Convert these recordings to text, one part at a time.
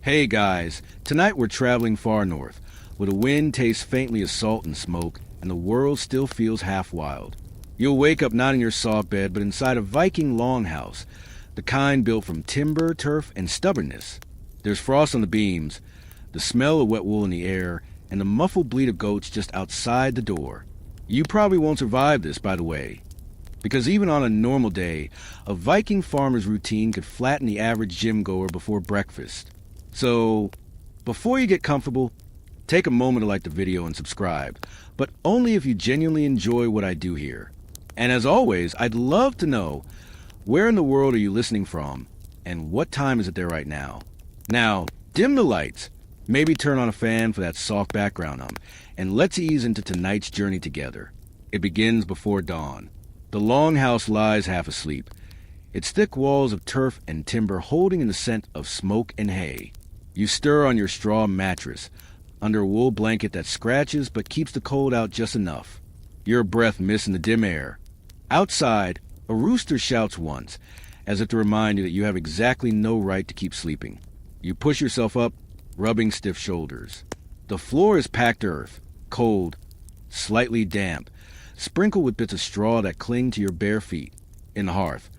Hey guys, tonight we're traveling far north, where the wind tastes faintly of salt and smoke, and the world still feels half wild. You'll wake up not in your soft bed, but inside a Viking longhouse, the kind built from timber, turf, and stubbornness. There's frost on the beams, the smell of wet wool in the air, and the muffled bleat of goats just outside the door. You probably won't survive this, by the way, because even on a normal day, a Viking farmer's routine could flatten the average gym goer before breakfast. So, before you get comfortable, take a moment to like the video and subscribe, but only if you genuinely enjoy what I do here. And as always, I'd love to know, where in the world are you listening from, and what time is it there right now? Now, dim the lights, maybe turn on a fan for that soft background hum, and let's ease into tonight's journey together. It begins before dawn. The longhouse lies half asleep, its thick walls of turf and timber holding in the scent of smoke and hay. You stir on your straw mattress, under a wool blanket that scratches but keeps the cold out just enough. Your breath missed in the dim air. Outside, a rooster shouts once, as if to remind you that you have exactly no right to keep sleeping. You push yourself up, rubbing stiff shoulders. The floor is packed earth, cold, slightly damp, sprinkled with bits of straw that cling to your bare feet. In the hearth,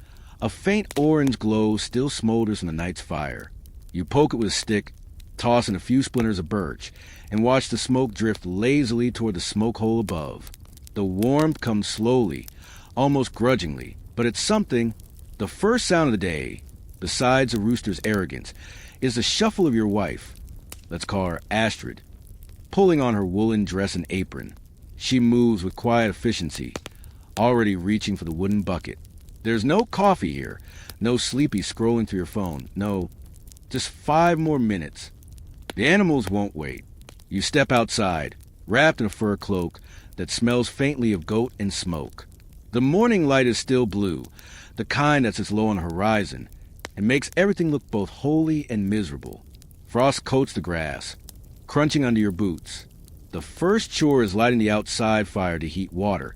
a faint orange glow still smolders from the night's fire. You poke it with a stick, toss in a few splinters of birch, and watch the smoke drift lazily toward the smoke hole above. The warmth comes slowly, almost grudgingly, but it's something. The first sound of the day, besides the rooster's arrogance, is the shuffle of your wife, let's call her Astrid, pulling on her woolen dress and apron. She moves with quiet efficiency, already reaching for the wooden bucket. There's no coffee here, no sleepy scrolling through your phone, no, just 5 more minutes. The animals won't wait. You step outside, wrapped in a fur cloak that smells faintly of goat and smoke. The morning light is still blue, the kind that sits low on the horizon, and makes everything look both holy and miserable. Frost coats the grass, crunching under your boots. The first chore is lighting the outside fire to heat water,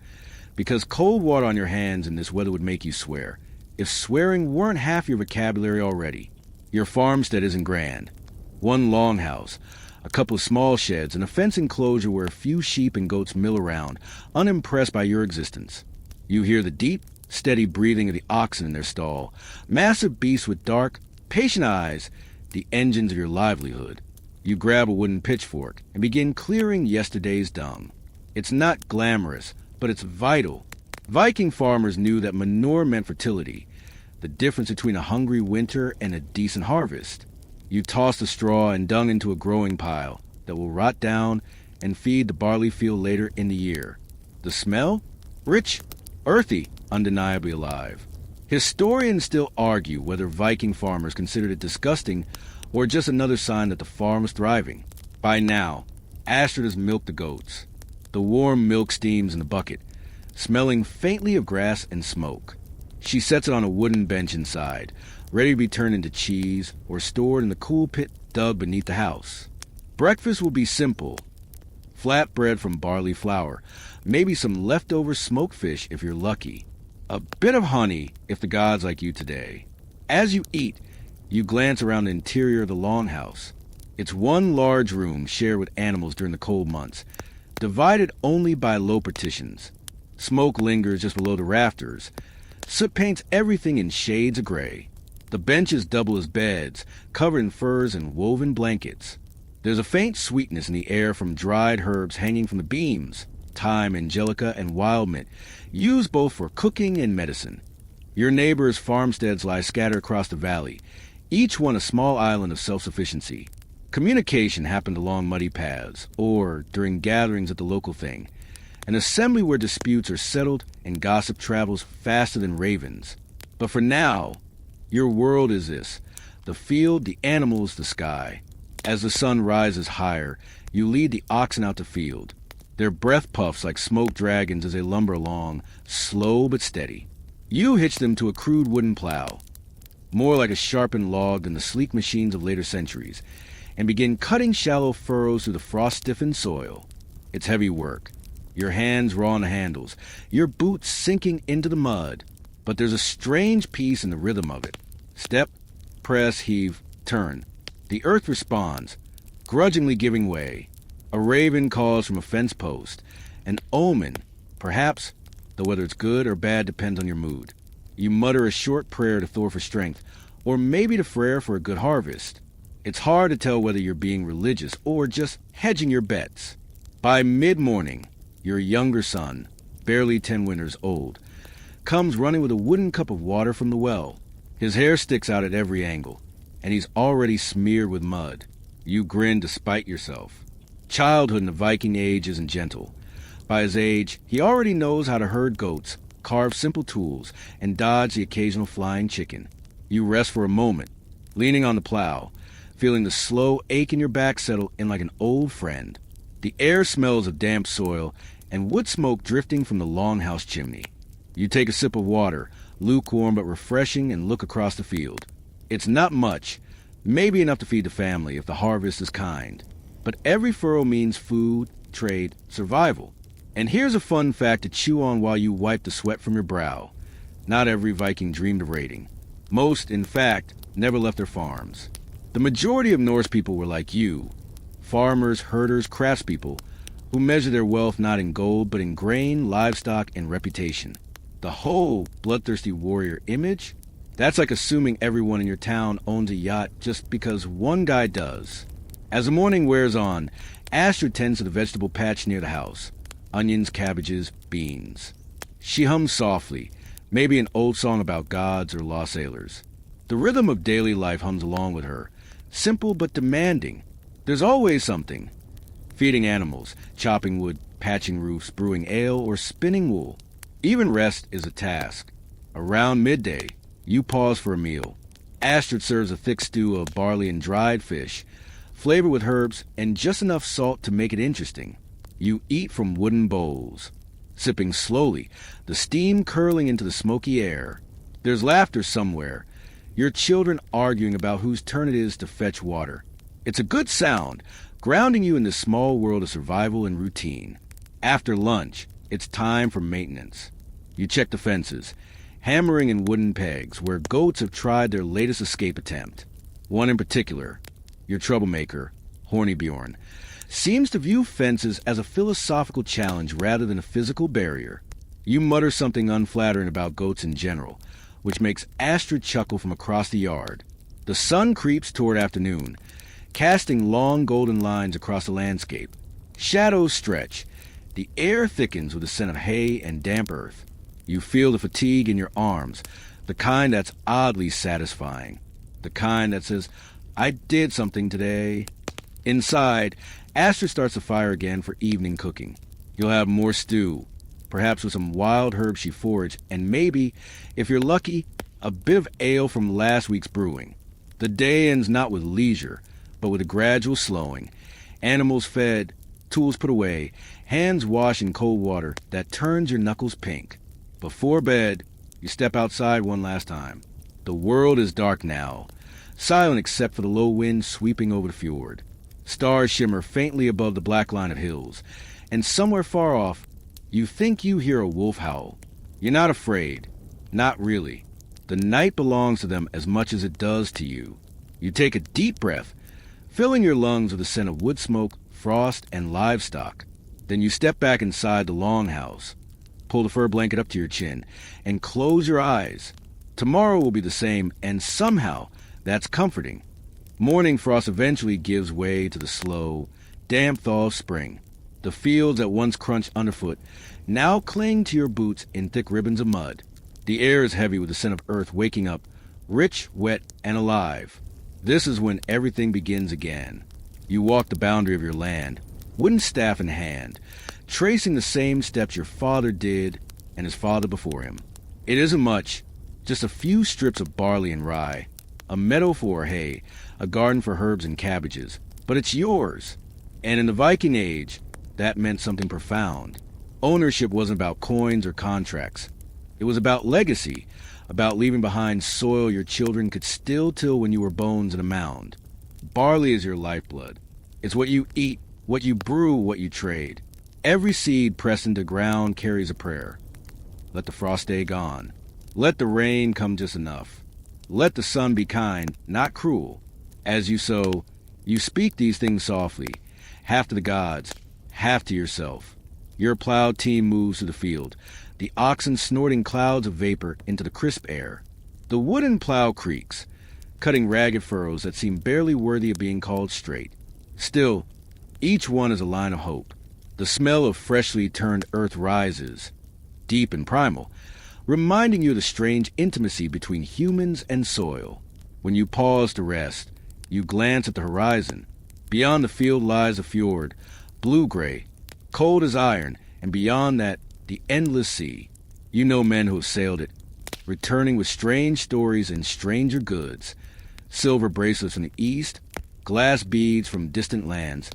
because cold water on your hands in this weather would make you swear, if swearing weren't half your vocabulary already. Your farmstead isn't grand. One longhouse, a couple of small sheds, and a fence enclosure where a few sheep and goats mill around, unimpressed by your existence. You hear the deep, steady breathing of the oxen in their stall, massive beasts with dark, patient eyes, the engines of your livelihood. You grab a wooden pitchfork and begin clearing yesterday's dung. It's not glamorous, but it's vital. Viking farmers knew that manure meant fertility, the difference between a hungry winter and a decent harvest. You toss the straw and dung into a growing pile that will rot down and feed the barley field later in the year. The smell? Rich, earthy, undeniably alive. Historians still argue whether Viking farmers considered it disgusting or just another sign that the farm was thriving. By now, Astrid has milked the goats. The warm milk steams in the bucket, smelling faintly of grass and smoke. She sets it on a wooden bench inside, ready to be turned into cheese or stored in the cool pit dug beneath the house. Breakfast will be simple. Flat bread from barley flour, maybe some leftover smoked fish if you're lucky. A bit of honey if the gods like you today. As you eat, you glance around the interior of the longhouse. It's one large room shared with animals during the cold months, divided only by low partitions. Smoke lingers just below the rafters. Soot paints everything in shades of gray. The benches double as beds, covered in furs and woven blankets. There's a faint sweetness in the air from dried herbs hanging from the beams, thyme, angelica, and wild mint, used both for cooking and medicine. Your neighbors' farmsteads lie scattered across the valley, each one a small island of self-sufficiency. Communication happened along muddy paths, or during gatherings at the local thing, an assembly where disputes are settled and gossip travels faster than ravens. But for now, your world is this: the field, the animals, the sky. As the sun rises higher, you lead the oxen out to field. Their breath puffs like smoke dragons as they lumber along, slow but steady. You hitch them to a crude wooden plow, more like a sharpened log than the sleek machines of later centuries, and begin cutting shallow furrows through the frost-stiffened soil. It's heavy work. Your hands raw on the handles, your boots sinking into the mud. But there's a strange peace in the rhythm of it. Step, press, heave, turn. The earth responds, grudgingly giving way. A raven calls from a fence post. An omen, perhaps, though whether it's good or bad depends on your mood. You mutter a short prayer to Thor for strength, or maybe to Freyr for a good harvest. It's hard to tell whether you're being religious or just hedging your bets. By mid-morning, your younger son, barely 10 winters old, comes running with a wooden cup of water from the well. His hair sticks out at every angle, and he's already smeared with mud. You grin to spite yourself. Childhood in the Viking age isn't gentle. By his age, he already knows how to herd goats, carve simple tools, and dodge the occasional flying chicken. You rest for a moment, leaning on the plow, feeling the slow ache in your back settle in like an old friend. The air smells of damp soil and wood smoke drifting from the longhouse chimney. You take a sip of water, lukewarm but refreshing, and look across the field. It's not much, maybe enough to feed the family if the harvest is kind. But every furrow means food, trade, survival. And here's a fun fact to chew on while you wipe the sweat from your brow. Not every Viking dreamed of raiding. Most, in fact, never left their farms. The majority of Norse people were like you, farmers, herders, craftspeople, who measure their wealth not in gold but in grain, livestock, and reputation. The whole bloodthirsty warrior image? That's like assuming everyone in your town owns a yacht just because one guy does. As the morning wears on, Astrid tends to the vegetable patch near the house. Onions, cabbages, beans. She hums softly, maybe an old song about gods or lost sailors. The rhythm of daily life hums along with her, simple but demanding. There's always something. Feeding animals, chopping wood, patching roofs, brewing ale, or spinning wool. Even rest is a task. Around midday, you pause for a meal. Astrid serves a thick stew of barley and dried fish, flavored with herbs and just enough salt to make it interesting. You eat from wooden bowls, sipping slowly, the steam curling into the smoky air. There's laughter somewhere, your children arguing about whose turn it is to fetch water. It's a good sound, grounding you in this small world of survival and routine. After lunch, it's time for maintenance. You check the fences, hammering in wooden pegs where goats have tried their latest escape attempt. One in particular, your troublemaker, Hornibjorn, seems to view fences as a philosophical challenge rather than a physical barrier. You mutter something unflattering about goats in general, which makes Astrid chuckle from across the yard. The sun creeps toward afternoon, casting long golden lines across the landscape. Shadows stretch. The air thickens with the scent of hay and damp earth. You feel the fatigue in your arms, the kind that's oddly satisfying. The kind that says, I did something today. Inside, Astrid starts the fire again for evening cooking. You'll have more stew, perhaps with some wild herbs she foraged, and maybe, if you're lucky, a bit of ale from last week's brewing. The day ends not with leisure, but with a gradual slowing. Animals fed, tools put away, hands washed in cold water that turns your knuckles pink. Before bed, you step outside one last time. The world is dark now, silent except for the low wind sweeping over the fjord. Stars shimmer faintly above the black line of hills, and somewhere far off, you think you hear a wolf howl. You're not afraid. Not really. The night belongs to them as much as it does to you. You take a deep breath, filling your lungs with the scent of wood smoke, frost, and livestock. Then you step back inside the longhouse, pull the fur blanket up to your chin, and close your eyes. Tomorrow will be the same, and somehow that's comforting. Morning frost eventually gives way to the slow, damp thaw of spring. The fields that once crunched underfoot now cling to your boots in thick ribbons of mud. The air is heavy with the scent of earth waking up, rich, wet, and alive. This is when everything begins again. You walk the boundary of your land, wooden staff in hand, tracing the same steps your father did and his father before him. It isn't much, just a few strips of barley and rye, a meadow for hay, a garden for herbs and cabbages, but it's yours. And in the Viking age, that meant something profound. Ownership wasn't about coins or contracts. It was about legacy, about leaving behind soil your children could still till when you were bones in a mound. Barley is your lifeblood. It's what you eat, what you brew, what you trade. Every seed pressed into ground carries a prayer. Let the frost stay gone. Let the rain come just enough. Let the sun be kind, not cruel. As you sow, you speak these things softly, half to the gods, half to yourself. Your plowed team moves through the field, the oxen snorting clouds of vapor into the crisp air. The wooden plow creaks, cutting ragged furrows that seem barely worthy of being called straight. Still, each one is a line of hope. The smell of freshly turned earth rises, deep and primal, reminding you of the strange intimacy between humans and soil. When you pause to rest, you glance at the horizon. Beyond the field lies a fjord, blue-gray, cold as iron, and beyond that, the endless sea. You know men who have sailed it, returning with strange stories and stranger goods. Silver bracelets from the east, glass beads from distant lands,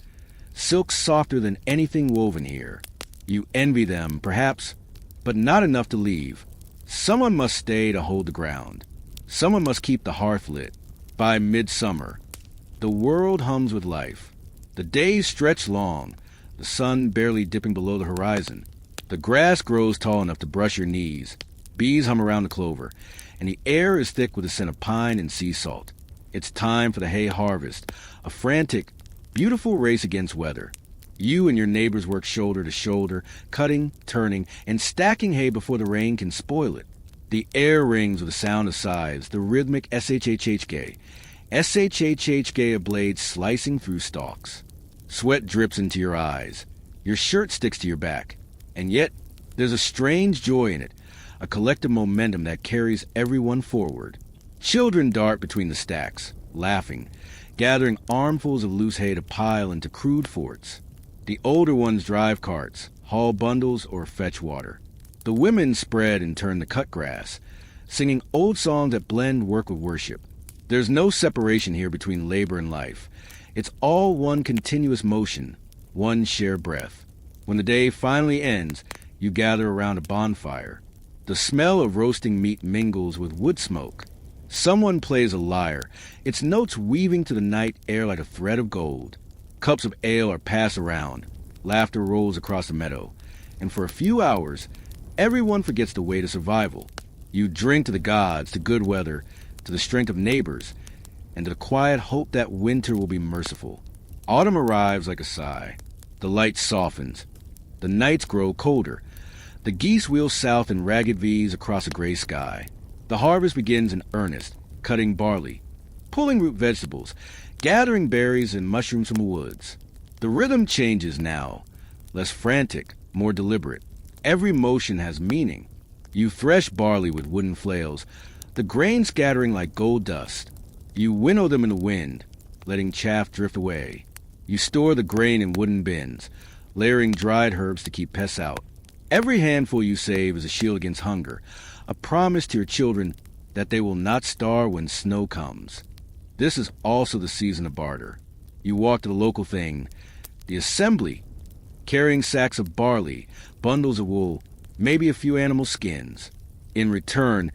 silk softer than anything woven here. You envy them, perhaps, but not enough to leave. Someone must stay to hold the ground. Someone must keep the hearth lit. By midsummer, the world hums with life. The days stretch long, the sun barely dipping below the horizon. The grass grows tall enough to brush your knees. Bees hum around the clover, and the air is thick with the scent of pine and sea salt. It's time for the hay harvest, a frantic, beautiful race against weather. You and your neighbors work shoulder to shoulder, cutting, turning, and stacking hay before the rain can spoil it. The air rings with the sound of scythes, the rhythmic shhhk, shhhk of blades slicing through stalks. Sweat drips into your eyes. Your shirt sticks to your back. And yet, there's a strange joy in it, a collective momentum that carries everyone forward. Children dart between the stacks, laughing, gathering armfuls of loose hay to pile into crude forts. The older ones drive carts, haul bundles, or fetch water. The women spread and turn the cut grass, singing old songs that blend work with worship. There's no separation here between labor and life. It's all one continuous motion, one shared breath. When the day finally ends, you gather around a bonfire. The smell of roasting meat mingles with wood smoke. Someone plays a lyre, its notes weaving to the night air like a thread of gold. Cups of ale are passed around. Laughter rolls across the meadow. And for a few hours, everyone forgets the weight of survival. You drink to the gods, to good weather, to the strength of neighbors, and to the quiet hope that winter will be merciful. Autumn arrives like a sigh. The light softens. The nights grow colder. The geese wheel south in ragged V's across a gray sky. The harvest begins in earnest, cutting barley, pulling root vegetables, gathering berries and mushrooms from the woods. The rhythm changes now, less frantic, more deliberate. Every motion has meaning. You thresh barley with wooden flails, the grain scattering like gold dust. You winnow them in the wind, letting chaff drift away. You store the grain in wooden bins, layering dried herbs to keep pests out. Every handful you save is a shield against hunger, a promise to your children that they will not starve when snow comes. This is also the season of barter. You walk to the local thing, the assembly, carrying sacks of barley, bundles of wool, maybe a few animal skins. In return,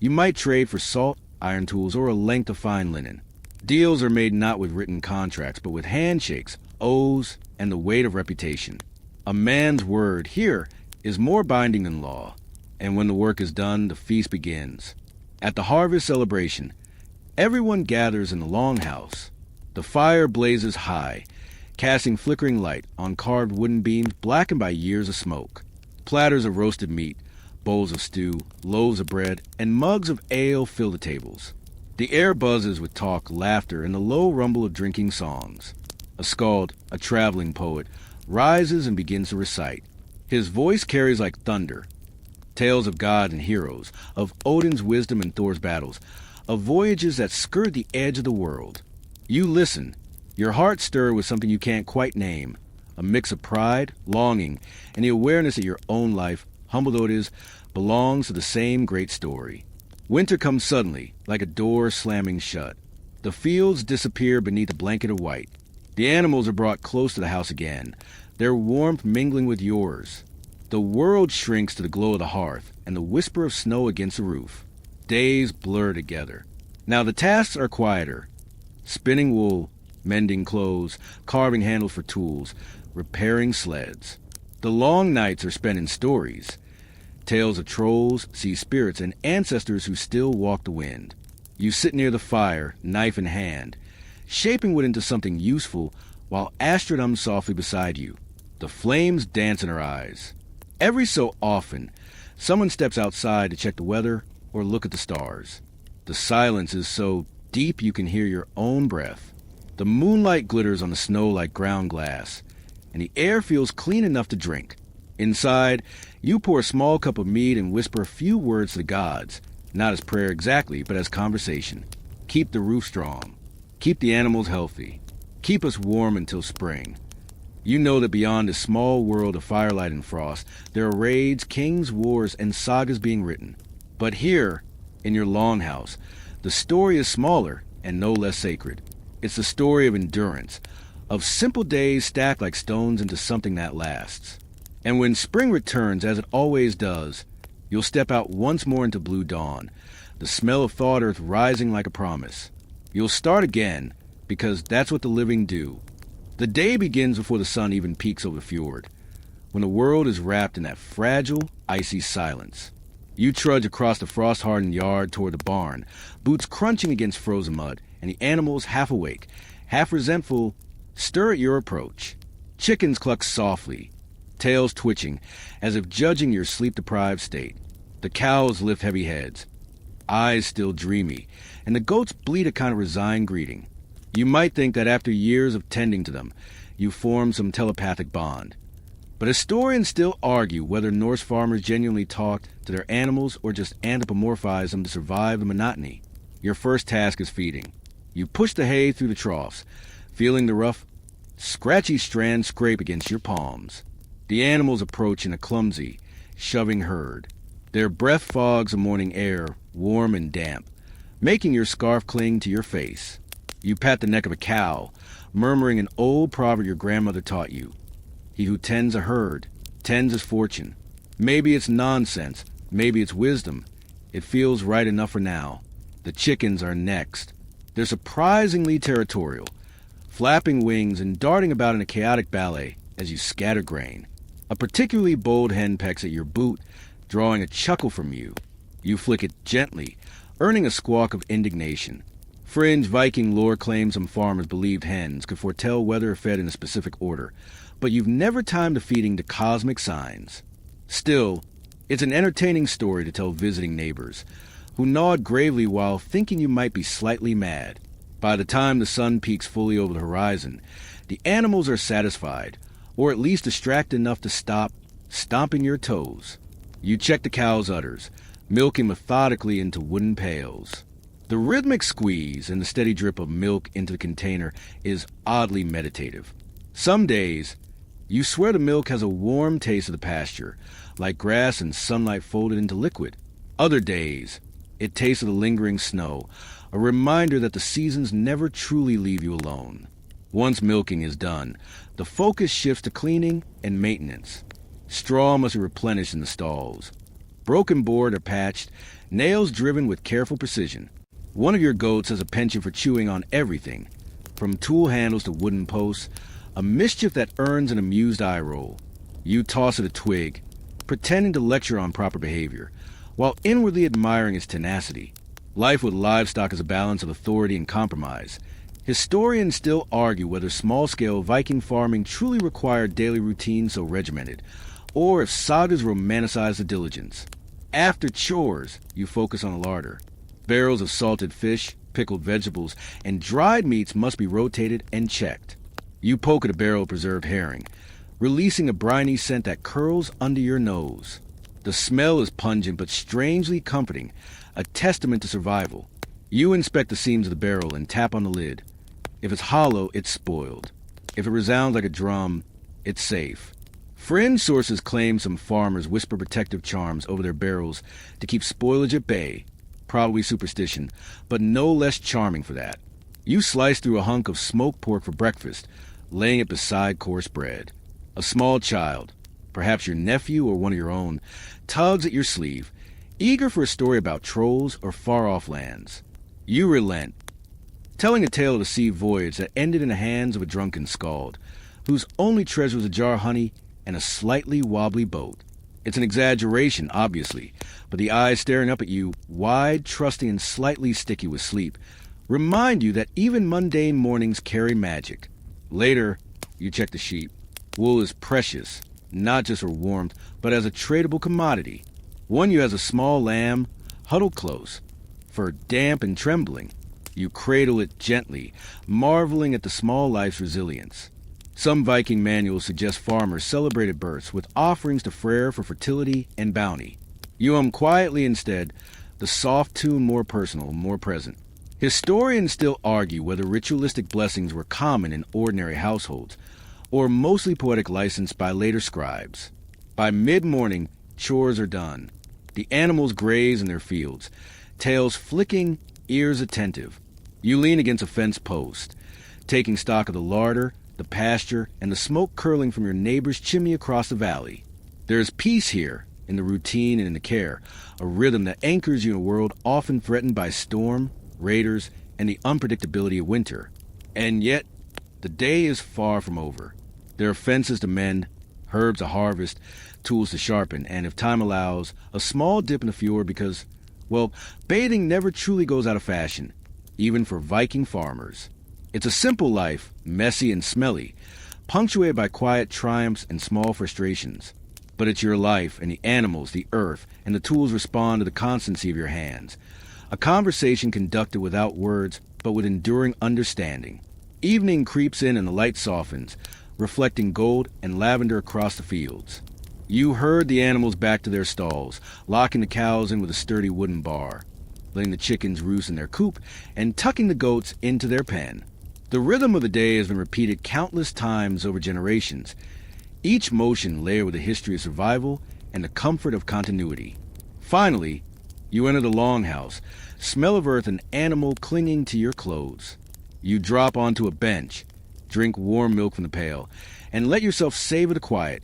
you might trade for salt, iron tools, or a length of fine linen. Deals are made not with written contracts, but with handshakes, oaths, and the weight of reputation. A man's word here is more binding than law, and when the work is done, the feast begins. At the harvest celebration, everyone gathers in the longhouse. The fire blazes high, casting flickering light on carved wooden beams blackened by years of smoke. Platters of roasted meat, bowls of stew, loaves of bread, and mugs of ale fill the tables. The air buzzes with talk, laughter, and the low rumble of drinking songs. A skald, a traveling poet, rises and begins to recite. His voice carries like thunder. Tales of gods and heroes, of Odin's wisdom and Thor's battles, of voyages that skirt the edge of the world. You listen, your heart stirred with something you can't quite name, a mix of pride, longing, and the awareness that your own life, humble though it is, belongs to the same great story. Winter comes suddenly, like a door slamming shut. The fields disappear beneath a blanket of white. The animals are brought close to the house again, their warmth mingling with yours. The world shrinks to the glow of the hearth and the whisper of snow against the roof. Days blur together. Now the tasks are quieter. Spinning wool, mending clothes, carving handles for tools, repairing sleds. The long nights are spent in stories. Tales of trolls, sea spirits, and ancestors who still walk the wind. You sit near the fire, knife in hand, shaping wood into something useful while Astrid hums softly beside you. The flames dance in her eyes. Every so often, someone steps outside to check the weather or look at the stars. The silence is so deep you can hear your own breath. The moonlight glitters on the snow like ground glass, and the air feels clean enough to drink. Inside, you pour a small cup of mead and whisper a few words to the gods, not as prayer exactly, but as conversation. Keep the roof strong. Keep the animals healthy. Keep us warm until spring. You know that beyond this small world of firelight and frost, there are raids, kings, wars, and sagas being written. But here, in your longhouse, the story is smaller and no less sacred. It's the story of endurance, of simple days stacked like stones into something that lasts. And when spring returns, as it always does, you'll step out once more into blue dawn, the smell of thawed earth rising like a promise. You'll start again, because that's what the living do. The day begins before the sun even peaks over the fjord, when the world is wrapped in that fragile, icy silence. You trudge across the frost-hardened yard toward the barn, boots crunching against frozen mud, and the animals, half awake, half resentful, stir at your approach. Chickens cluck softly, tails twitching, as if judging your sleep-deprived state. The cows lift heavy heads, eyes still dreamy, and the goats bleat a kind of resigned greeting. You might think that after years of tending to them, you formed some telepathic bond. But historians still argue whether Norse farmers genuinely talked to their animals or just anthropomorphized them to survive the monotony. Your first task is feeding. You push the hay through the troughs, feeling the rough, scratchy strands scrape against your palms. The animals approach in a clumsy, shoving herd. Their breath fogs the morning air, warm and damp, making your scarf cling to your face. You pat the neck of a cow, murmuring an old proverb your grandmother taught you. He who tends a herd tends his fortune. Maybe it's nonsense, maybe it's wisdom. It feels right enough for now. The chickens are next. They're surprisingly territorial, flapping wings and darting about in a chaotic ballet as you scatter grain. A particularly bold hen pecks at your boot, drawing a chuckle from you. You flick it gently, earning a squawk of indignation. Fringe Viking lore claims some farmers believed hens could foretell whether fed in a specific order, but you've never timed the feeding to cosmic signs. Still, it's an entertaining story to tell visiting neighbors, who nod gravely while thinking you might be slightly mad. By the time the sun peaks fully over the horizon, the animals are satisfied, or at least distracted enough to stop stomping your toes. You check the cow's udders, milking methodically into wooden pails. The rhythmic squeeze and the steady drip of milk into the container is oddly meditative. Some days, you swear the milk has a warm taste of the pasture, like grass and sunlight folded into liquid. Other days, it tastes of the lingering snow, a reminder that the seasons never truly leave you alone. Once milking is done, the focus shifts to cleaning and maintenance. Straw must be replenished in the stalls. Broken board are patched, nails driven with careful precision. One of your goats has a penchant for chewing on everything, from tool handles to wooden posts, a mischief that earns an amused eye roll. You toss it a twig, pretending to lecture on proper behavior, while inwardly admiring its tenacity. Life with livestock is a balance of authority and compromise. Historians still argue whether small-scale Viking farming truly required daily routines so regimented, or if sagas romanticize the diligence. After chores, you focus on the larder. Barrels of salted fish, pickled vegetables, and dried meats must be rotated and checked. You poke at a barrel of preserved herring, releasing a briny scent that curls under your nose. The smell is pungent but strangely comforting, a testament to survival. You inspect the seams of the barrel and tap on the lid. If it's hollow, it's spoiled. If it resounds like a drum, it's safe. Fringe sources claim some farmers whisper protective charms over their barrels to keep spoilage at bay. Probably superstition, but no less charming for that. You slice through a hunk of smoked pork for breakfast, laying it beside coarse bread. A small child, perhaps your nephew or one of your own, tugs at your sleeve, eager for a story about trolls or far-off lands. You relent, telling a tale of a sea voyage that ended in the hands of a drunken skald, whose only treasure was a jar of honey and a slightly wobbly boat. It's an exaggeration, obviously, but the eyes staring up at you, wide, trusting, and slightly sticky with sleep, remind you that even mundane mornings carry magic. Later, you check the sheep. Wool is precious, not just for warmth, but as a tradable commodity. One you as a small lamb, huddled close, fur damp and trembling. You cradle it gently, marveling at the small life's resilience. Some Viking manuals suggest farmers celebrated births with offerings to Freyr for fertility and bounty. You hum quietly instead, the soft tune more personal, more present. Historians still argue whether ritualistic blessings were common in ordinary households, or mostly poetic license by later scribes. By mid-morning, chores are done. The animals graze in their fields, tails flicking, ears attentive. You lean against a fence post, taking stock of the larder, the pasture, and the smoke curling from your neighbor's chimney across the valley. There is peace here, in the routine and in the care, a rhythm that anchors you in a world often threatened by storm, raiders, and the unpredictability of winter. And yet, the day is far from over. There are fences to mend, herbs to harvest, tools to sharpen, and if time allows, a small dip in the fjord because, well, bathing never truly goes out of fashion, even for Viking farmers. It's a simple life, messy and smelly, punctuated by quiet triumphs and small frustrations. But it's your life, and the animals, the earth, and the tools respond to the constancy of your hands. A conversation conducted without words, but with enduring understanding. Evening creeps in and the light softens, reflecting gold and lavender across the fields. You herd the animals back to their stalls, locking the cows in with a sturdy wooden bar, letting the chickens roost in their coop, and tucking the goats into their pen. The rhythm of the day has been repeated countless times over generations, each motion layered with a history of survival and the comfort of continuity. Finally, you enter the longhouse, smell of earth and animal clinging to your clothes. You drop onto a bench, drink warm milk from the pail, and let yourself savor the quiet,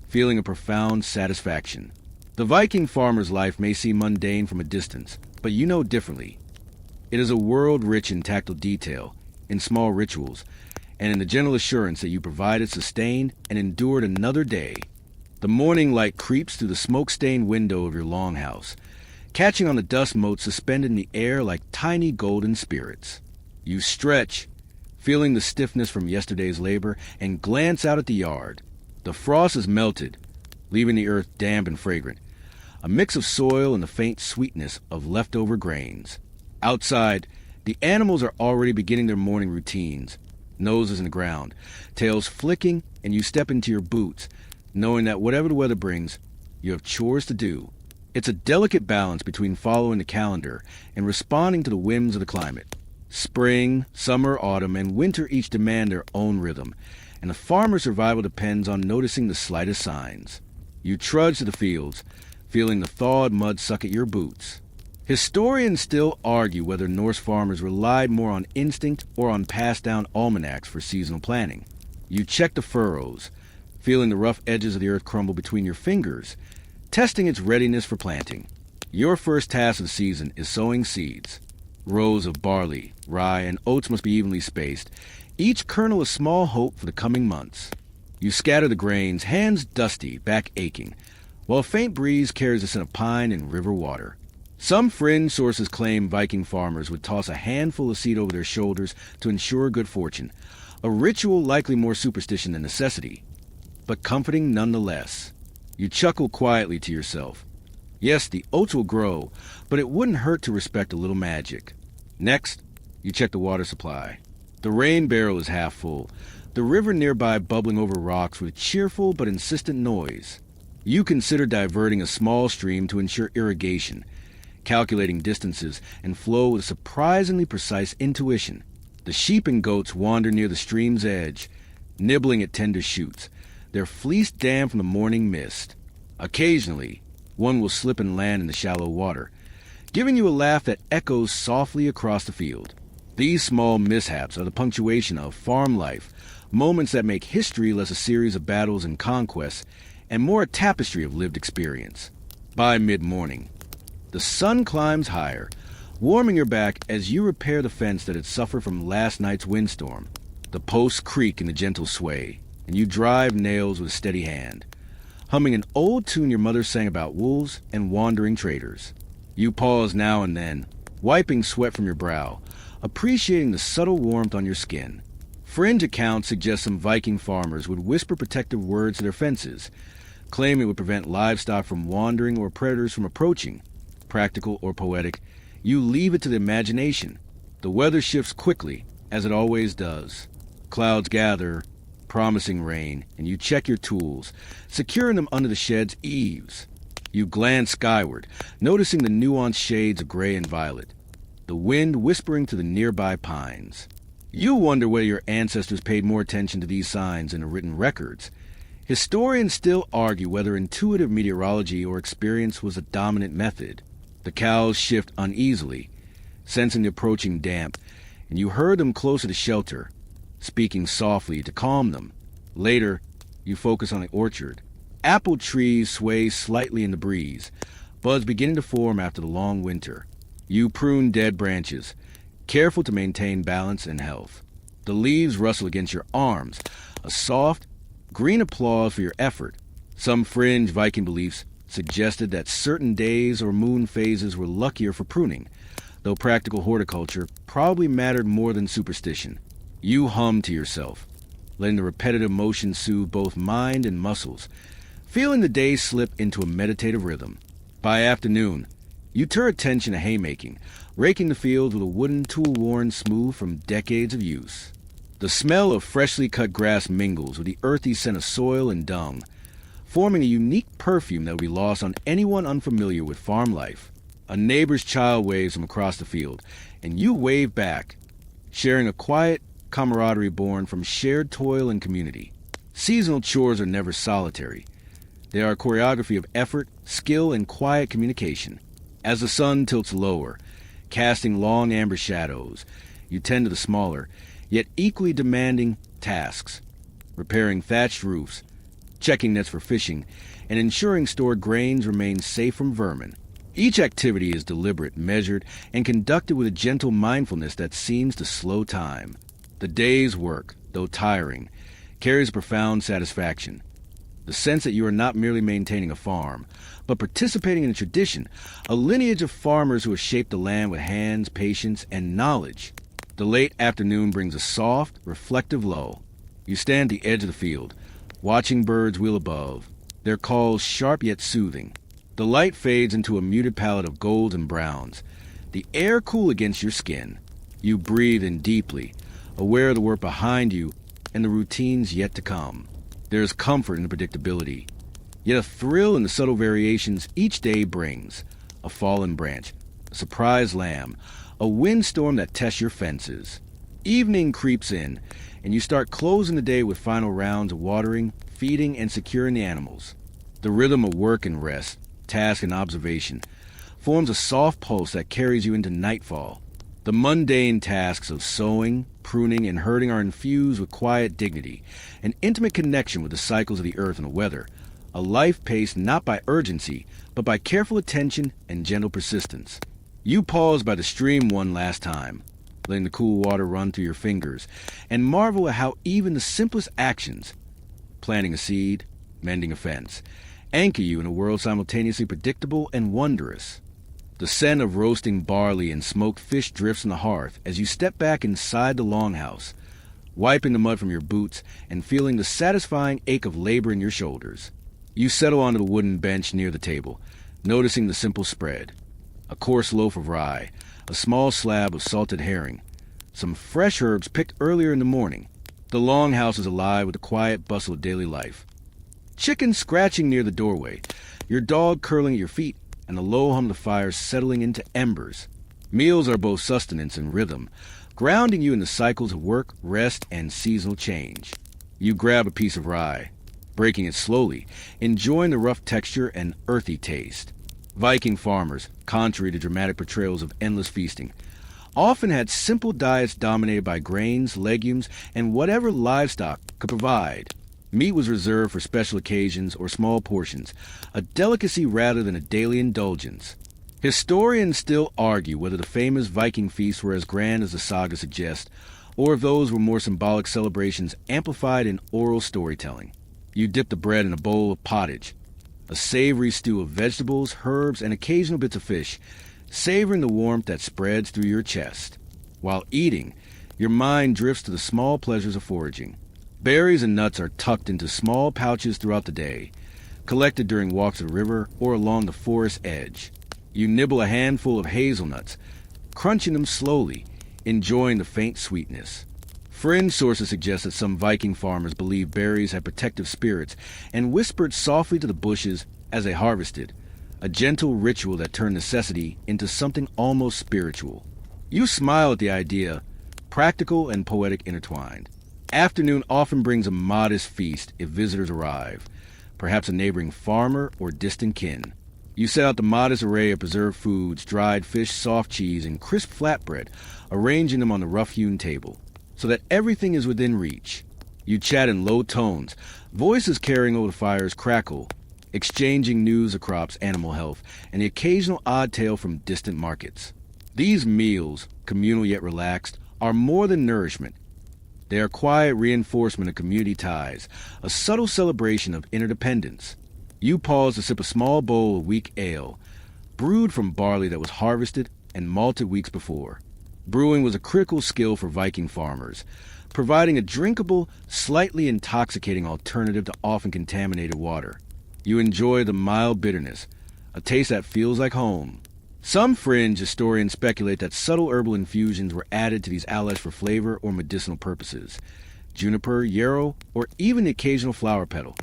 feeling a profound satisfaction. The Viking farmer's life may seem mundane from a distance, but you know differently. It is a world rich in tactile detail, in small rituals, and in the gentle assurance that you provided, sustained, and endured another day. The morning light creeps through the smoke-stained window of your longhouse, catching on the dust motes suspended in the air like tiny golden spirits. You stretch, feeling the stiffness from yesterday's labor, and glance out at the yard. The frost is melted, leaving the earth damp and fragrant, a mix of soil and the faint sweetness of leftover grains. Outside, the animals are already beginning their morning routines, noses in the ground, tails flicking, and you step into your boots, knowing that whatever the weather brings, you have chores to do. It's a delicate balance between following the calendar and responding to the whims of the climate. Spring, summer, autumn, and winter each demand their own rhythm, and the farmer's survival depends on noticing the slightest signs. You trudge to the fields, feeling the thawed mud suck at your boots. Historians still argue whether Norse farmers relied more on instinct or on passed-down almanacs for seasonal planning. You check the furrows, feeling the rough edges of the earth crumble between your fingers, testing its readiness for planting. Your first task of the season is sowing seeds. Rows of barley, rye, and oats must be evenly spaced, each kernel a small hope for the coming months. You scatter the grains, hands dusty, back aching, while a faint breeze carries the scent of pine and river water. Some fringe sources claim Viking farmers would toss a handful of seed over their shoulders to ensure good fortune, a ritual likely more superstition than necessity, but comforting nonetheless. You chuckle quietly to yourself. Yes, the oats will grow, but it wouldn't hurt to respect a little magic. Next, you check the water supply. The rain barrel is half full, the river nearby bubbling over rocks with cheerful but insistent noise. You consider diverting a small stream to ensure irrigation, calculating distances and flow with surprisingly precise intuition. The sheep and goats wander near the stream's edge, nibbling at tender shoots, their fleece damp from the morning mist. Occasionally, one will slip and land in the shallow water, giving you a laugh that echoes softly across the field. These small mishaps are the punctuation of farm life, moments that make history less a series of battles and conquests, and more a tapestry of lived experience. By mid-morning, the sun climbs higher, warming your back as you repair the fence that had suffered from last night's windstorm. The posts creak in the gentle sway, and you drive nails with a steady hand, humming an old tune your mother sang about wolves and wandering traders. You pause now and then, wiping sweat from your brow, appreciating the subtle warmth on your skin. Fringe accounts suggest some Viking farmers would whisper protective words to their fences, claiming it would prevent livestock from wandering or predators from approaching. Practical or poetic, you leave it to the imagination. The weather shifts quickly, as it always does. Clouds gather, promising rain, and you check your tools, securing them under the shed's eaves. You glance skyward, noticing the nuanced shades of gray and violet, the wind whispering to the nearby pines. You wonder whether your ancestors paid more attention to these signs than the written records. Historians still argue whether intuitive meteorology or experience was a dominant method. The cows shift uneasily, sensing the approaching damp, and you herd them closer to shelter, speaking softly to calm them. Later, you focus on the orchard. Apple trees sway slightly in the breeze, buds beginning to form after the long winter. You prune dead branches, careful to maintain balance and health. The leaves rustle against your arms, a soft, green applause for your effort. Some fringe Viking beliefs suggested that certain days or moon phases were luckier for pruning, though practical horticulture probably mattered more than superstition. You hum to yourself, letting the repetitive motion soothe both mind and muscles, feeling the day slip into a meditative rhythm. By afternoon, you turn attention to haymaking, raking the fields with a wooden tool worn smooth from decades of use. The smell of freshly cut grass mingles with the earthy scent of soil and dung, forming a unique perfume that would be lost on anyone unfamiliar with farm life. A neighbor's child waves from across the field, and you wave back, sharing a quiet camaraderie born from shared toil and community. Seasonal chores are never solitary. They are a choreography of effort, skill, and quiet communication. As the sun tilts lower, casting long amber shadows, you tend to the smaller, yet equally demanding tasks: repairing thatched roofs, checking nets for fishing, and ensuring stored grains remain safe from vermin. Each activity is deliberate, measured, and conducted with a gentle mindfulness that seems to slow time. The day's work, though tiring, carries profound satisfaction. The sense that you are not merely maintaining a farm, but participating in a tradition, a lineage of farmers who have shaped the land with hands, patience, and knowledge. The late afternoon brings a soft, reflective lull. You stand at the edge of the field, watching birds wheel above, their calls sharp yet soothing. The light fades into a muted palette of golds and browns, the air cool against your skin. You breathe in deeply, aware of the work behind you and the routines yet to come. There is comfort in the predictability, yet a thrill in the subtle variations each day brings. A fallen branch, a surprised lamb, a windstorm that tests your fences. Evening creeps in, and you start closing the day with final rounds of watering, feeding, and securing the animals. The rhythm of work and rest, task and observation, forms a soft pulse that carries you into nightfall. The mundane tasks of sowing, pruning, and herding are infused with quiet dignity, an intimate connection with the cycles of the earth and the weather, a life paced not by urgency, but by careful attention and gentle persistence. You pause by the stream one last time, letting the cool water run through your fingers, and marvel at how even the simplest actions, planting a seed, mending a fence, anchor you in a world simultaneously predictable and wondrous. The scent of roasting barley and smoked fish drifts on the hearth as you step back inside the longhouse, wiping the mud from your boots and feeling the satisfying ache of labor in your shoulders. You settle onto the wooden bench near the table, noticing the simple spread: a coarse loaf of rye, a small slab of salted herring, some fresh herbs picked earlier in the morning. The longhouse is alive with the quiet bustle of daily life. Chickens scratching near the doorway, your dog curling at your feet, and the low hum of the fire settling into embers. Meals are both sustenance and rhythm, grounding you in the cycles of work, rest, and seasonal change. You grab a piece of rye, breaking it slowly, enjoying the rough texture and earthy taste. Viking farmers, contrary to dramatic portrayals of endless feasting, often had simple diets dominated by grains, legumes, and whatever livestock could provide. Meat was reserved for special occasions or small portions, a delicacy rather than a daily indulgence. Historians still argue whether the famous Viking feasts were as grand as the saga suggests, or if those were more symbolic celebrations amplified in oral storytelling. You dip the bread in a bowl of pottage, a savory stew of vegetables, herbs, and occasional bits of fish, savoring the warmth that spreads through your chest. While eating, your mind drifts to the small pleasures of foraging. Berries and nuts are tucked into small pouches throughout the day, collected during walks to the river or along the forest edge. You nibble a handful of hazelnuts, crunching them slowly, enjoying the faint sweetness. Fringe sources suggest that some Viking farmers believed berries had protective spirits and whispered softly to the bushes as they harvested, a gentle ritual that turned necessity into something almost spiritual. You smile at the idea, practical and poetic intertwined. Afternoon often brings a modest feast if visitors arrive, perhaps a neighboring farmer or distant kin. You set out the modest array of preserved foods, dried fish, soft cheese, and crisp flatbread, arranging them on the rough-hewn table, so that everything is within reach. You chat in low tones, voices carrying over the fire's crackle, exchanging news of crops, animal health, and the occasional odd tale from distant markets. These meals, communal yet relaxed, are more than nourishment. They are quiet reinforcement of community ties, a subtle celebration of interdependence. You pause to sip a small bowl of weak ale, brewed from barley that was harvested and malted weeks before. Brewing was a critical skill for Viking farmers, providing a drinkable, slightly intoxicating alternative to often contaminated water. You enjoy the mild bitterness, a taste that feels like home. Some fringe historians speculate that subtle herbal infusions were added to these allies for flavor or medicinal purposes, juniper, yarrow, or even the occasional flower petal.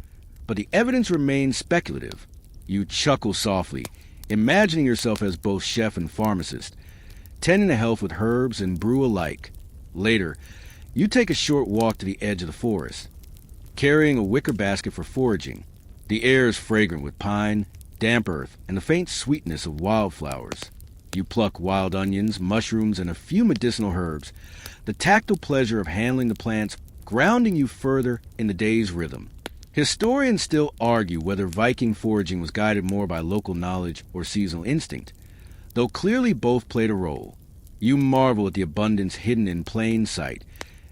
But the evidence remains speculative. You chuckle softly, imagining yourself as both chef and pharmacist, tending to health with herbs and brew alike. Later, you take a short walk to the edge of the forest, carrying a wicker basket for foraging. The air is fragrant with pine, damp earth, and the faint sweetness of wildflowers. You pluck wild onions, mushrooms, and a few medicinal herbs, the tactile pleasure of handling the plants grounding you further in the day's rhythm. Historians still argue whether Viking foraging was guided more by local knowledge or seasonal instinct, though clearly both played a role. You marvel at the abundance hidden in plain sight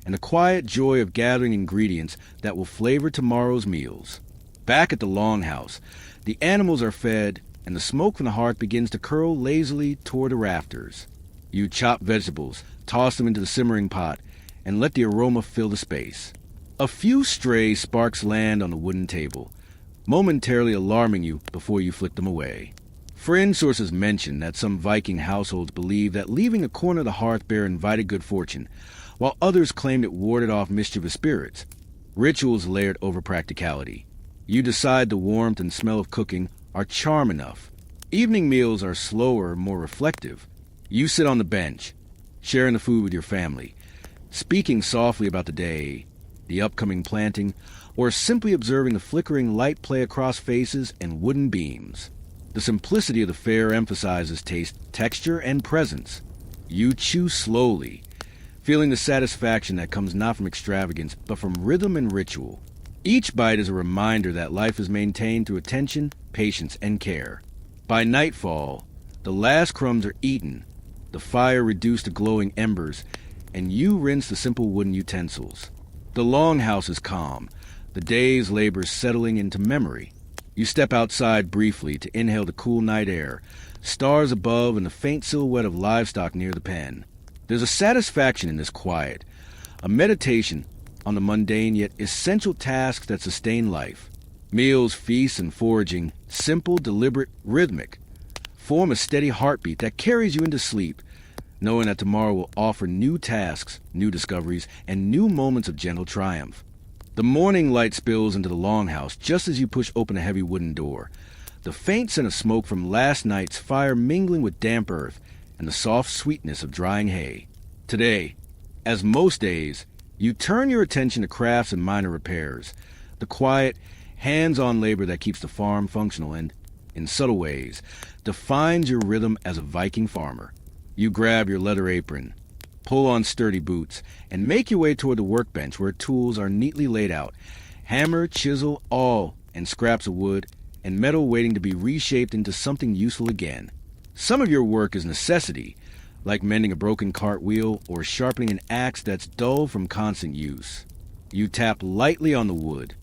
and the quiet joy of gathering ingredients that will flavor tomorrow's meals. Back at the longhouse, the animals are fed and the smoke from the hearth begins to curl lazily toward the rafters. You chop vegetables, toss them into the simmering pot, and let the aroma fill the space. A few stray sparks land on the wooden table, momentarily alarming you before you flick them away. Fringe sources mention that some Viking households believed that leaving a corner of the hearth bare invited good fortune, while others claimed it warded off mischievous spirits. Rituals layered over practicality. You decide the warmth and smell of cooking are charm enough. Evening meals are slower, more reflective. You sit on the bench, sharing the food with your family, speaking softly about the day, the upcoming planting, or simply observing the flickering light play across faces and wooden beams. The simplicity of the fare emphasizes taste, texture, and presence. You chew slowly, feeling the satisfaction that comes not from extravagance, but from rhythm and ritual. Each bite is a reminder that life is maintained through attention, patience, and care. By nightfall, the last crumbs are eaten, the fire reduced to glowing embers, and you rinse the simple wooden utensils. The longhouse is calm, the day's labor settling into memory. You step outside briefly to inhale the cool night air, stars above and the faint silhouette of livestock near the pen. There's a satisfaction in this quiet, a meditation on the mundane yet essential tasks that sustain life. Meals, feasts, and foraging, simple, deliberate, rhythmic, form a steady heartbeat that carries you into sleep, knowing that tomorrow will offer new tasks, new discoveries, and new moments of gentle triumph. The morning light spills into the longhouse just as you push open a heavy wooden door, the faint scent of smoke from last night's fire mingling with damp earth and the soft sweetness of drying hay. Today, as most days, you turn your attention to crafts and minor repairs, the quiet, hands-on labor that keeps the farm functional and, in subtle ways, defines your rhythm as a Viking farmer. You grab your leather apron, pull on sturdy boots, and make your way toward the workbench where tools are neatly laid out, hammer, chisel, awl, and scraps of wood, and metal waiting to be reshaped into something useful again. Some of your work is necessity, like mending a broken cart wheel or sharpening an axe that's dull from constant use. You tap lightly on the wood,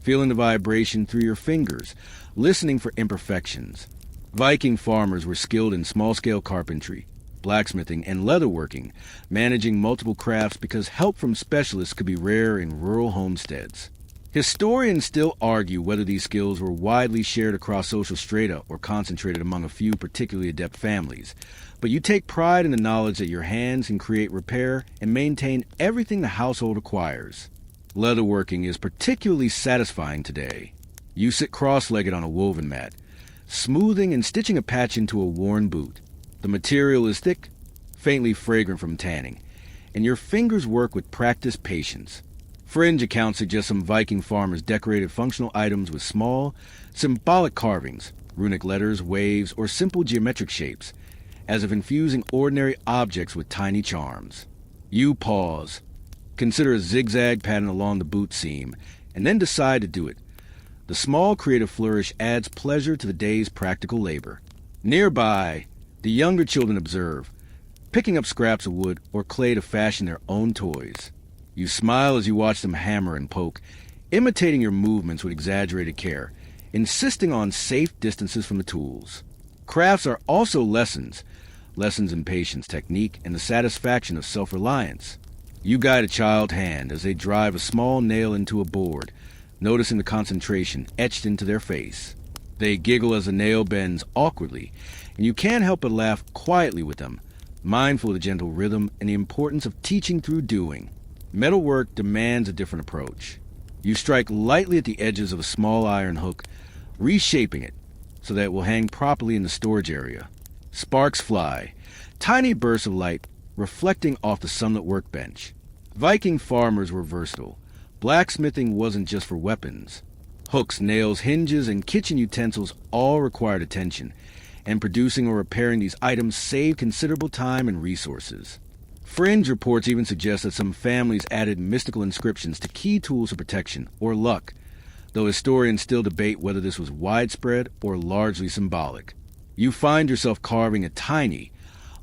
feeling the vibration through your fingers, listening for imperfections. Viking farmers were skilled in small-scale carpentry, blacksmithing, and leatherworking, managing multiple crafts because help from specialists could be rare in rural homesteads. Historians still argue whether these skills were widely shared across social strata or concentrated among a few particularly adept families, but you take pride in the knowledge that your hands can create, repair, and maintain everything the household requires. Leatherworking is particularly satisfying today. You sit cross-legged on a woven mat, smoothing and stitching a patch into a worn boot. The material is thick, faintly fragrant from tanning, and your fingers work with practiced patience. Fringe accounts suggest some Viking farmers decorated functional items with small, symbolic carvings, runic letters, waves, or simple geometric shapes, as if infusing ordinary objects with tiny charms. You pause, consider a zigzag pattern along the boot seam, and then decide to do it. The small creative flourish adds pleasure to the day's practical labor. Nearby, the younger children observe, picking up scraps of wood or clay to fashion their own toys. You smile as you watch them hammer and poke, imitating your movements with exaggerated care, insisting on safe distances from the tools. Crafts are also lessons in patience, technique, and the satisfaction of self-reliance. You guide a child's hand as they drive a small nail into a board, noticing the concentration etched into their face. They giggle as the nail bends awkwardly, and you can't help but laugh quietly with them, mindful of the gentle rhythm and the importance of teaching through doing. Metalwork demands a different approach. You strike lightly at the edges of a small iron hook, reshaping it so that it will hang properly in the storage area. Sparks fly, tiny bursts of light reflecting off the sunlit workbench. Viking farmers were versatile. Blacksmithing wasn't just for weapons. Hooks, nails, hinges, and kitchen utensils all required attention, and producing or repairing these items saved considerable time and resources. Fringe reports even suggest that some families added mystical inscriptions to key tools of protection or luck, though historians still debate whether this was widespread or largely symbolic. You find yourself carving a tiny,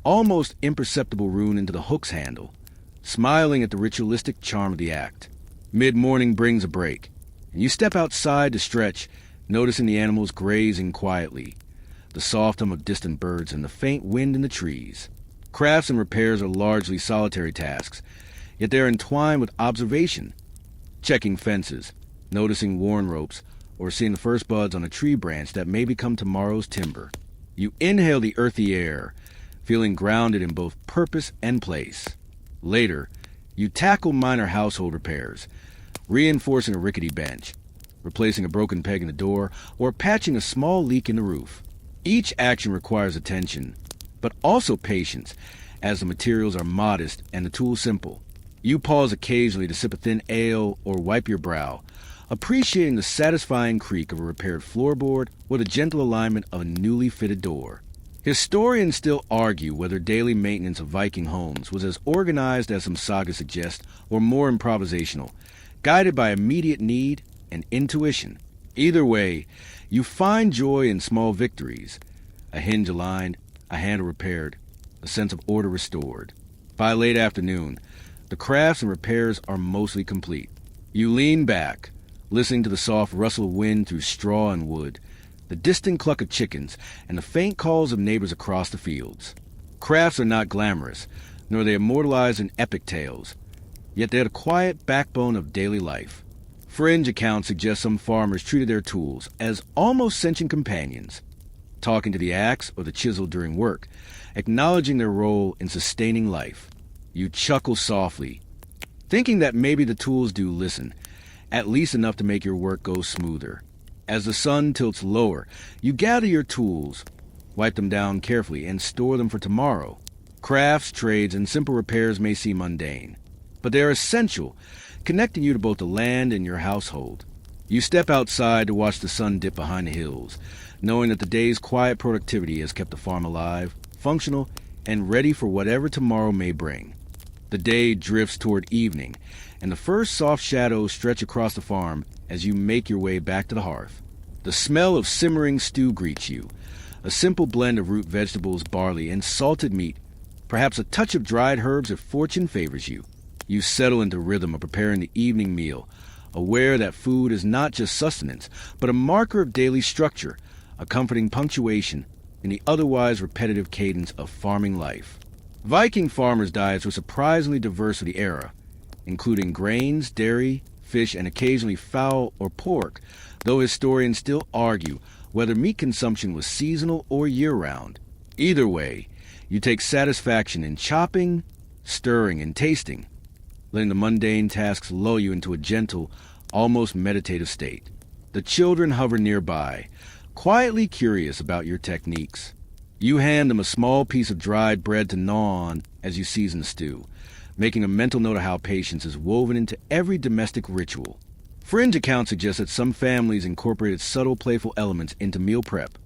almost imperceptible rune into the hook's handle, smiling at the ritualistic charm of the act. Mid-morning brings a break, and you step outside to stretch, noticing the animals grazing quietly, the soft hum of distant birds and the faint wind in the trees. Crafts and repairs are largely solitary tasks, yet they are entwined with observation. Checking fences, noticing worn ropes, or seeing the first buds on a tree branch that may become tomorrow's timber. You inhale the earthy air, feeling grounded in both purpose and place. Later, you tackle minor household repairs, reinforcing a rickety bench, replacing a broken peg in the door, or patching a small leak in the roof. Each action requires attention, but also patience, as the materials are modest and the tools simple. You pause occasionally to sip a thin ale or wipe your brow, appreciating the satisfying creak of a repaired floorboard or the gentle alignment of a newly fitted door. Historians still argue whether daily maintenance of Viking homes was as organized as some sagas suggest or more improvisational, guided by immediate need and intuition. Either way, you find joy in small victories, a hinge aligned, a handle repaired, a sense of order restored. By late afternoon, the crafts and repairs are mostly complete. You lean back, listening to the soft rustle of wind through straw and wood, the distant cluck of chickens, and the faint calls of neighbors across the fields. Crafts are not glamorous, nor are they immortalized in epic tales, yet they are the quiet backbone of daily life. Fringe accounts suggest some farmers treated their tools as almost sentient companions, talking to the axe or the chisel during work, acknowledging their role in sustaining life. You chuckle softly, thinking that maybe the tools do listen, at least enough to make your work go smoother. As the sun tilts lower, you gather your tools, wipe them down carefully, and store them for tomorrow. Crafts, trades, and simple repairs may seem mundane, but they are essential, connecting you to both the land and your household. You step outside to watch the sun dip behind the hills, knowing that the day's quiet productivity has kept the farm alive, functional, and ready for whatever tomorrow may bring. The day drifts toward evening, and the first soft shadows stretch across the farm as you make your way back to the hearth. The smell of simmering stew greets you, a simple blend of root vegetables, barley, and salted meat, perhaps a touch of dried herbs if fortune favors you. You settle into rhythm of preparing the evening meal, aware that food is not just sustenance, but a marker of daily structure, a comforting punctuation in the otherwise repetitive cadence of farming life. Viking farmers' diets were surprisingly diverse for the era, including grains, dairy, fish, and occasionally fowl or pork, though historians still argue whether meat consumption was seasonal or year-round. Either way, you take satisfaction in chopping, stirring, and tasting, letting the mundane tasks lull you into a gentle, almost meditative state. The children hover nearby, quietly curious about your techniques. You hand them a small piece of dried bread to gnaw on as you season the stew, making a mental note of how patience is woven into every domestic ritual. Fringe accounts suggest that some families incorporated subtle playful elements into meal prep,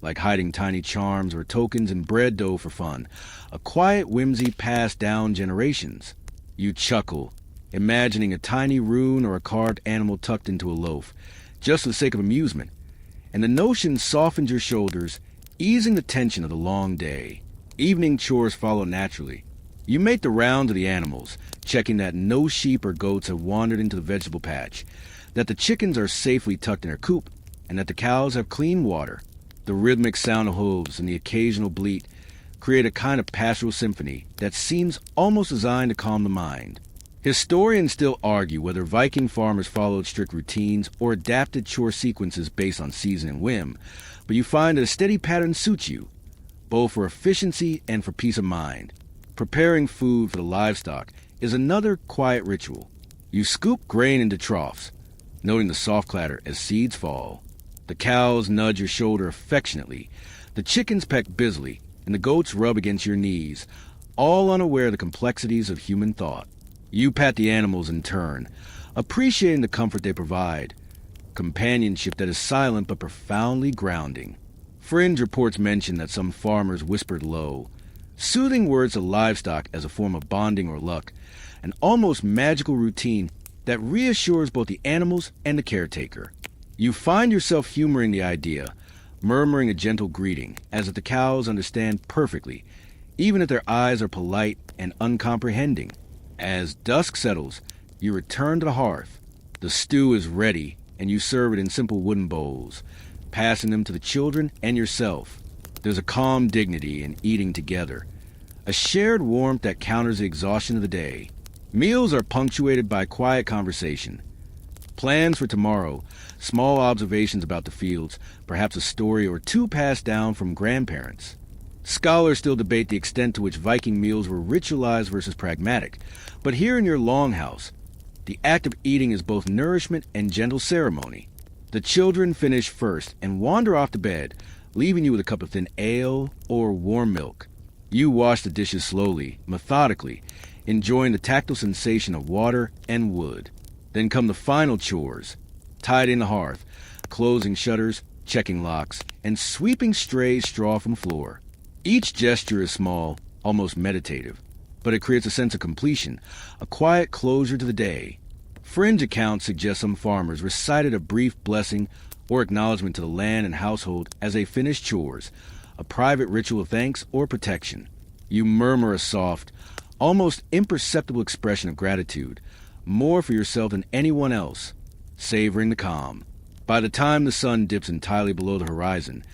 like hiding tiny charms or tokens in bread dough for fun, a quiet whimsy passed down generations. You chuckle, imagining a tiny rune or a carved animal tucked into a loaf, just for the sake of amusement, and the notion softens your shoulders, easing the tension of the long day. Evening chores follow naturally. You make the round of the animals, checking that no sheep or goats have wandered into the vegetable patch, that the chickens are safely tucked in their coop, and that the cows have clean water. The rhythmic sound of hooves and the occasional bleat create a kind of pastoral symphony that seems almost designed to calm the mind. Historians still argue whether Viking farmers followed strict routines or adapted chore sequences based on season and whim, but you find that a steady pattern suits you, both for efficiency and for peace of mind. Preparing food for the livestock is another quiet ritual. You scoop grain into troughs, noting the soft clatter as seeds fall. The cows nudge your shoulder affectionately, the chickens peck busily, and the goats rub against your knees, all unaware of the complexities of human thought. You pat the animals in turn, appreciating the comfort they provide, companionship that is silent but profoundly grounding. Fringe reports mention that some farmers whispered low, soothing words to livestock as a form of bonding or luck, an almost magical routine that reassures both the animals and the caretaker. You find yourself humoring the idea, murmuring a gentle greeting, as if the cows understand perfectly, even if their eyes are polite and uncomprehending. As dusk settles, you return to the hearth. The stew is ready, and you serve it in simple wooden bowls, passing them to the children and yourself. There's a calm dignity in eating together, a shared warmth that counters the exhaustion of the day. Meals are punctuated by quiet conversation. Plans for tomorrow, small observations about the fields, perhaps a story or two passed down from grandparents. Scholars still debate the extent to which Viking meals were ritualized versus pragmatic, but here in your longhouse, the act of eating is both nourishment and gentle ceremony. The children finish first and wander off to bed, leaving you with a cup of thin ale or warm milk. You wash the dishes slowly, methodically, enjoying the tactile sensation of water and wood. Then come the final chores, tidying the hearth, closing shutters, checking locks, and sweeping stray straw from floor. Each gesture is small, almost meditative, but it creates a sense of completion, a quiet closure to the day. Fringe accounts suggest some farmers recited a brief blessing or acknowledgement to the land and household as they finished chores, a private ritual of thanks or protection. You murmur a soft, almost imperceptible expression of gratitude, more for yourself than anyone else, savoring the calm. By the time the sun dips entirely below the horizon,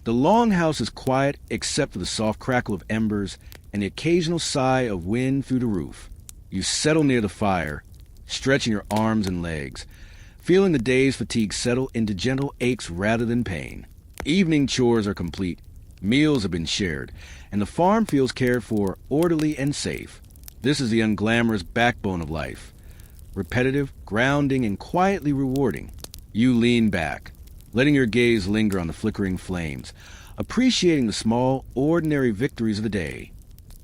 the longhouse is quiet except for the soft crackle of embers and the occasional sigh of wind through the roof. You settle near the fire, stretching your arms and legs, feeling the day's fatigue settle into gentle aches rather than pain. Evening chores are complete, meals have been shared, and the farm feels cared for, orderly, and safe. This is the unglamorous backbone of life. Repetitive, grounding, and quietly rewarding. You lean back, letting your gaze linger on the flickering flames, appreciating the small, ordinary victories of the day.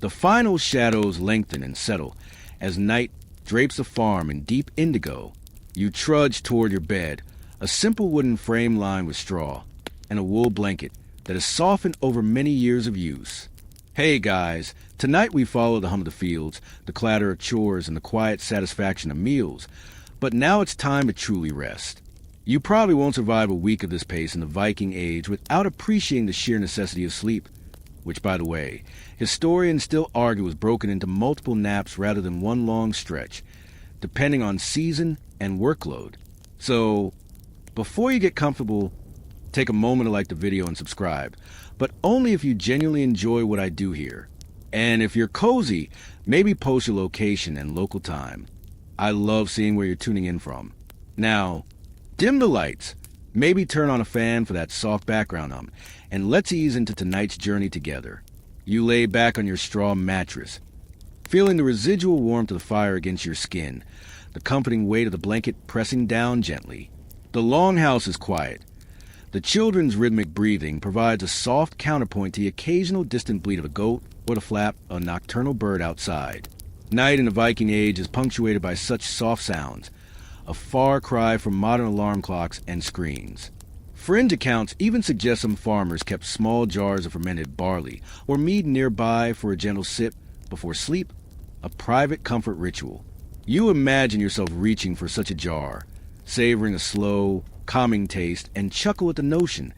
The final shadows lengthen and settle as night drapes the farm in deep indigo. You trudge toward your bed, a simple wooden frame lined with straw, and a wool blanket that has softened over many years of use. Hey guys, tonight we follow the hum of the fields, the clatter of chores, and the quiet satisfaction of meals, but now it's time to truly rest. You probably won't survive a week of this pace in the Viking Age without appreciating the sheer necessity of sleep, which, by the way, historians still argue was broken into multiple naps rather than one long stretch, depending on season and workload. So, before you get comfortable, take a moment to like the video and subscribe, but only if you genuinely enjoy what I do here. And if you're cozy, maybe post your location and local time. I love seeing where you're tuning in from. Now, dim the lights. Maybe turn on a fan for that soft background hum, and let's ease into tonight's journey together. You lay back on your straw mattress, feeling the residual warmth of the fire against your skin, the comforting weight of the blanket pressing down gently. The longhouse is quiet. The children's rhythmic breathing provides a soft counterpoint to the occasional distant bleat of a goat or the flap of a nocturnal bird outside. Night in the Viking Age is punctuated by such soft sounds, a far cry from modern alarm clocks and screens. Fringe accounts even suggest some farmers kept small jars of fermented barley or mead nearby for a gentle sip before sleep, a private comfort ritual. You imagine yourself reaching for such a jar, savoring a slow, calming taste, and chuckle at the notion,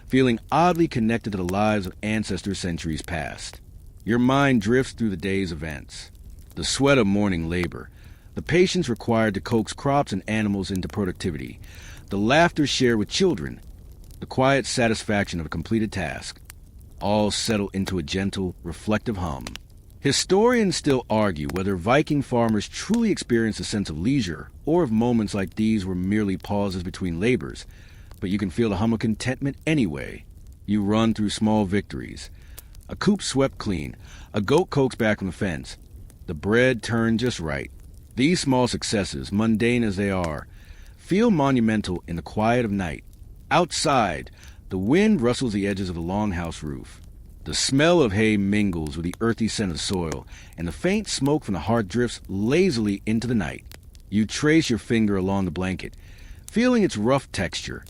feeling oddly connected to the lives of ancestors centuries past. Your mind drifts through the day's events. The sweat of morning labor, the patience required to coax crops and animals into productivity, the laughter shared with children, the quiet satisfaction of a completed task, all settle into a gentle, reflective hum. Historians still argue whether Viking farmers truly experienced a sense of leisure, or if moments like these were merely pauses between labors, but you can feel the hum of contentment anyway. You run through small victories. A coop swept clean, a goat coaxed back from the fence, the bread turned just right. These small successes, mundane as they are, feel monumental in the quiet of night. Outside, the wind rustles the edges of the longhouse roof. The smell of hay mingles with the earthy scent of the soil, and the faint smoke from the hearth drifts lazily into the night. You trace your finger along the blanket, feeling its rough texture,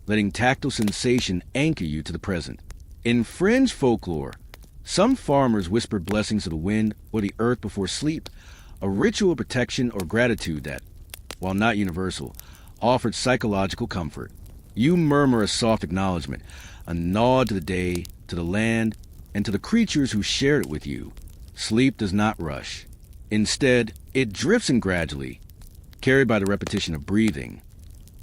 letting tactile sensation anchor you to the present. In fringe folklore, some farmers whispered blessings to the wind or the earth before sleep, a ritual of protection or gratitude that, while not universal, offered psychological comfort. You murmur a soft acknowledgement, a nod to the day, to the land, and to the creatures who shared it with you. Sleep does not rush. Instead, it drifts in gradually, carried by the repetition of breathing,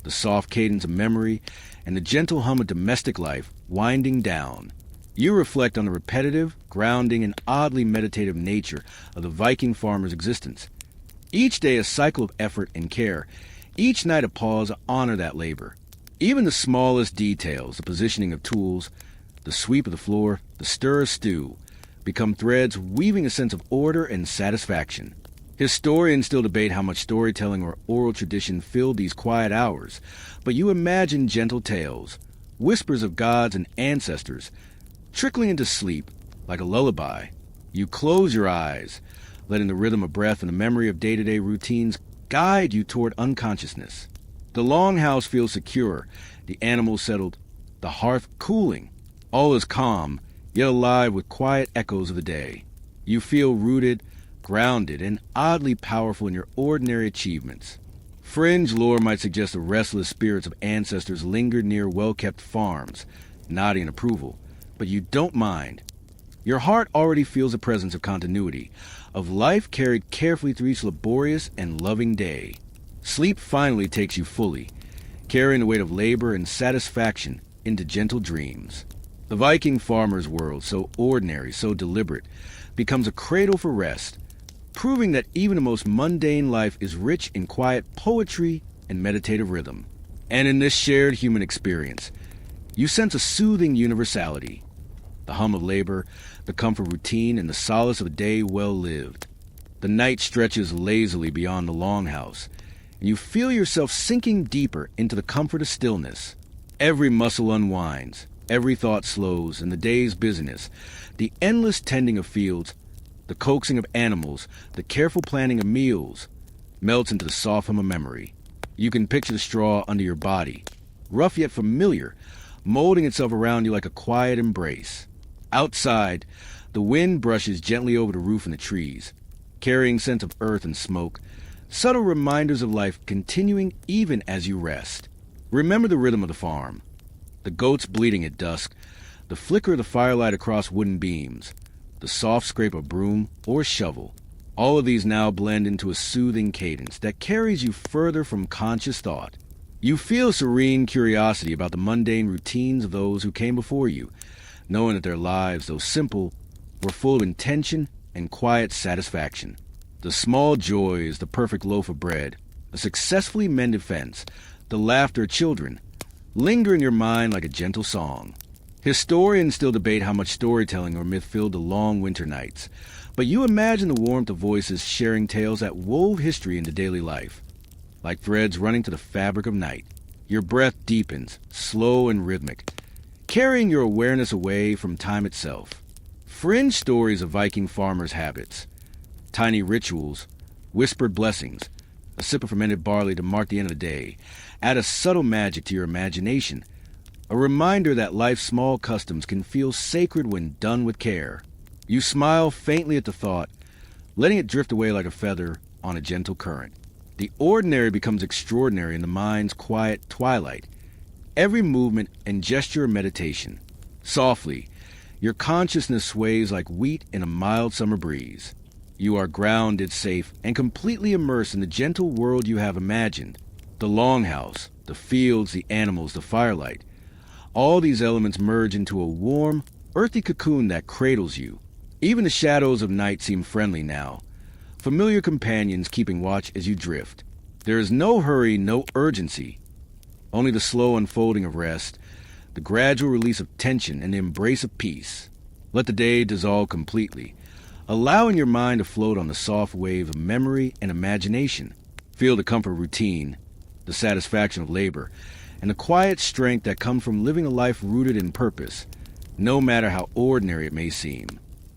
the soft cadence of memory, and the gentle hum of domestic life winding down. You reflect on the repetitive, grounding, and oddly meditative nature of the Viking farmer's existence. Each day a cycle of effort and care, each night a pause to honor that labor. Even the smallest details, the positioning of tools, the sweep of the floor, the stir of stew, become threads weaving a sense of order and satisfaction. Historians still debate how much storytelling or oral tradition filled these quiet hours, but you imagine gentle tales, whispers of gods and ancestors, trickling into sleep like a lullaby. You close your eyes, letting the rhythm of breath and the memory of day-to-day routines guide you toward unconsciousness. The longhouse feels secure, the animals settled, the hearth cooling. All is calm, yet alive with quiet echoes of the day. You feel rooted, grounded, and oddly powerful in your ordinary achievements. Fringe lore might suggest the restless spirits of ancestors lingered near well-kept farms, nodding approval. But you don't mind. Your heart already feels the presence of continuity, of life carried carefully through each laborious and loving day. Sleep finally takes you fully, carrying the weight of labor and satisfaction into gentle dreams. The Viking farmer's world, so ordinary, so deliberate, becomes a cradle for rest, proving that even the most mundane life is rich in quiet poetry and meditative rhythm. And in this shared human experience, you sense a soothing universality. The hum of labor, the comfort of routine, and the solace of a day well lived. The night stretches lazily beyond the longhouse, and you feel yourself sinking deeper into the comfort of stillness. Every muscle unwinds, every thought slows, and the day's busyness, the endless tending of fields, the coaxing of animals, the careful planning of meals, melts into the soft hum of memory. You can picture the straw under your body, rough yet familiar, molding itself around you like a quiet embrace. Outside, the wind brushes gently over the roof and the trees, carrying scents of earth and smoke, subtle reminders of life continuing even as you rest. Remember the rhythm of the farm, the goats bleating at dusk, the flicker of the firelight across wooden beams, the soft scrape of broom or shovel. All of these now blend into a soothing cadence that carries you further from conscious thought. You feel serene curiosity about the mundane routines of those who came before you, knowing that their lives, though simple, were full of intention and quiet satisfaction. The small joys, the perfect loaf of bread, a successfully mended fence, the laughter of children, linger in your mind like a gentle song. Historians still debate how much storytelling or myth filled the long winter nights, but you imagine the warmth of voices sharing tales that wove history into daily life. Like threads running to the fabric of night, your breath deepens, slow and rhythmic, carrying your awareness away from time itself. Fringe stories of Viking farmers' habits, tiny rituals, whispered blessings, a sip of fermented barley to mark the end of the day, add a subtle magic to your imagination, a reminder that life's small customs can feel sacred when done with care. You smile faintly at the thought, letting it drift away like a feather on a gentle current. The ordinary becomes extraordinary in the mind's quiet twilight, every movement and gesture a meditation. Softly, your consciousness sways like wheat in a mild summer breeze. You are grounded, safe, and completely immersed in the gentle world you have imagined. The longhouse, the fields, the animals, the firelight. All these elements merge into a warm, earthy cocoon that cradles you. Even the shadows of night seem friendly now, familiar companions keeping watch as you drift. There is no hurry, no urgency, only the slow unfolding of rest, the gradual release of tension, and the embrace of peace. Let the day dissolve completely, allowing your mind to float on the soft wave of memory and imagination. Feel the comfort of routine, the satisfaction of labor, and the quiet strength that comes from living a life rooted in purpose, no matter how ordinary it may seem.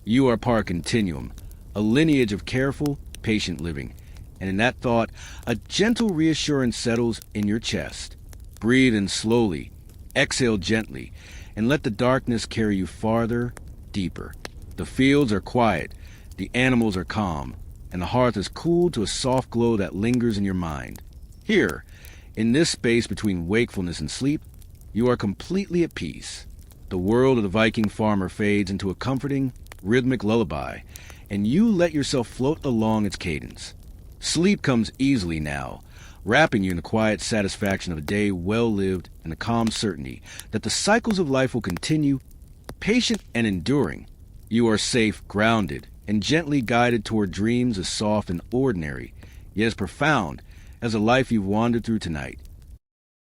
You are part continuum, a lineage of careful, patient living, and in that thought, a gentle reassurance settles in your chest. Breathe in slowly, exhale gently, and let the darkness carry you farther, deeper. The fields are quiet, the animals are calm, and the hearth is cooled to a soft glow that lingers in your mind. Here, in this space between wakefulness and sleep, you are completely at peace. The world of the Viking farmer fades into a comforting, rhythmic lullaby, and you let yourself float along its cadence. Sleep comes easily now, wrapping you in the quiet satisfaction of a day well lived and the calm certainty that the cycles of life will continue, patient and enduring. You are safe, grounded, and gently guided toward dreams as soft and ordinary, yet as profound as the life you've wandered through tonight.